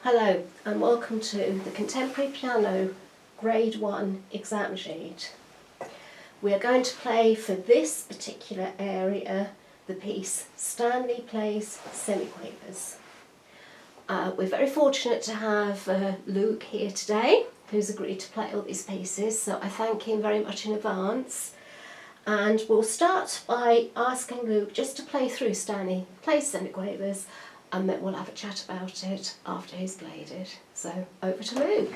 Hello and welcome to the Contemporary Piano Grade 1 exam sheet. We are going to play for this particular area the piece Stanley Plays Semiquavers. We're very fortunate to have Luke here today, who's agreed to play all these pieces, so I thank him very much in advance. And we'll start by asking Luke just to play through Stanley Plays Semiquavers, and then we'll have a chat about it after he's played it. So over to Luke.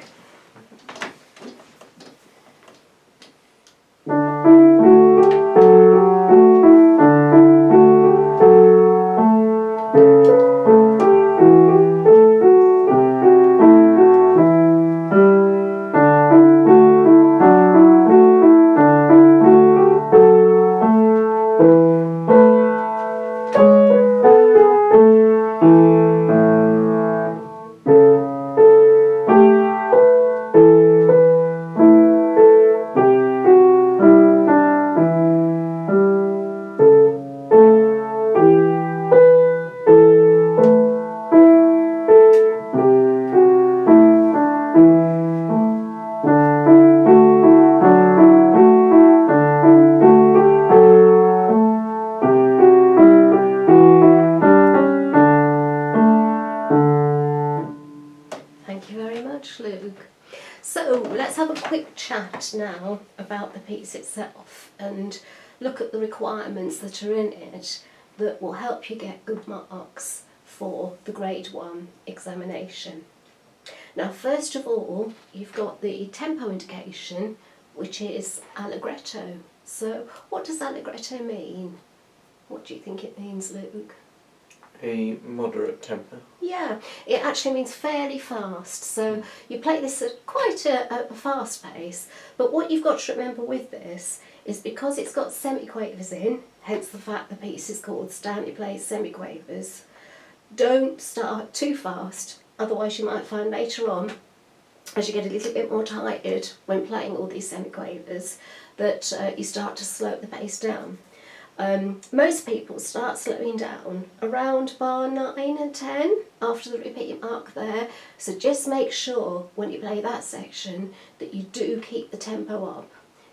Luke. So let's have a quick chat now about the piece itself and look at the requirements that are in it that will help you get good marks for the grade 1 examination. Now first of all, you've got the tempo indication, which is allegretto. So what does allegretto mean? What do you think it means, Luke? A moderate tempo. Yeah, it actually means fairly fast. So you play this at quite a fast pace, but what you've got to remember with this is because it's got semiquavers in, hence the fact the piece is called Stanley Plays Semiquavers, don't start too fast, otherwise you might find later on, as you get a little bit more tired when playing all these semiquavers, that you start to slow the pace down. Most people start slowing down around bar 9 and 10 after the repeat mark there, so just make sure when you play that section that you do keep the tempo up.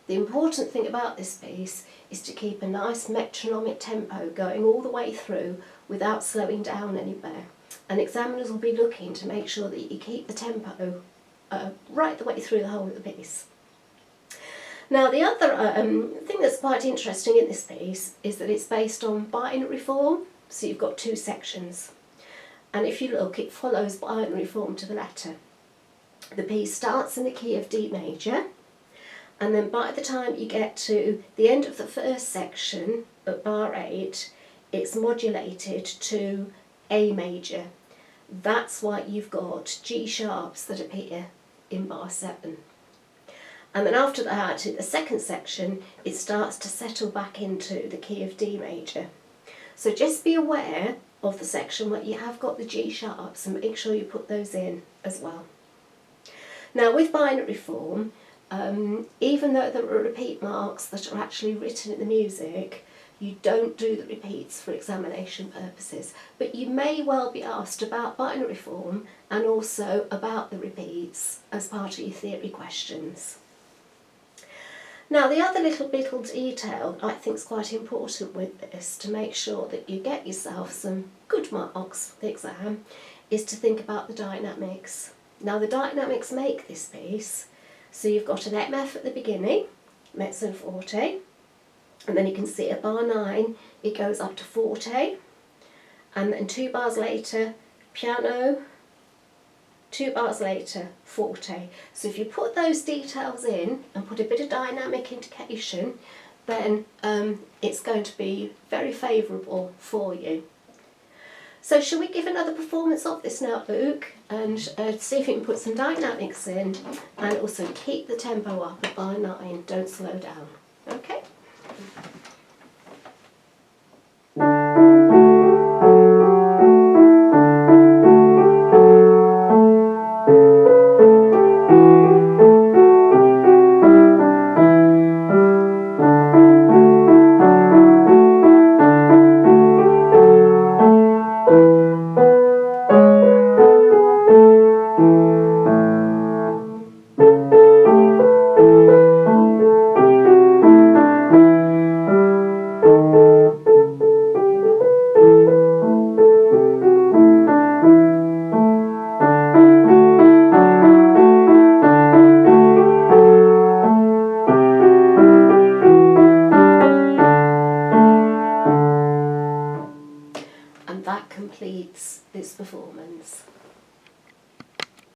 The important thing about this piece is to keep a nice metronomic tempo going all the way through without slowing down anywhere, and examiners will be looking to make sure that you keep the tempo right the way through the whole of the piece. Now the other thing that's quite interesting in this piece is that it's based on binary form, so you've got two sections. And if you look, it follows binary form to the letter. The piece starts in the key of D major, and then by the time you get to the end of the first section at bar 8, it's modulated to A major. That's why you've got G sharps that appear in bar 7. And then after that, in the second section, it starts to settle back into the key of D major. So just be aware of the section where you have got the G sharps and make sure you put those in as well. Now with binary form, even though there are repeat marks that are actually written in the music, you don't do the repeats for examination purposes, but you may well be asked about binary form and also about the repeats as part of your theory questions. Now the other little detail I think is quite important with this to make sure that you get yourself some good marks for the exam is to think about the dynamics. Now the dynamics make this piece, so you've got an MF at the beginning, mezzo forte, and then you can see at bar 9 it goes up to forte, and then 2 bars later piano, 2 bars later forte. So if you put those details in and put a bit of dynamic indication, then it's going to be very favourable for you. So shall we give another performance of this now, Luke, and see if you can put some dynamics in and also keep the tempo up at bar 9, don't slow down. Okay? its performance.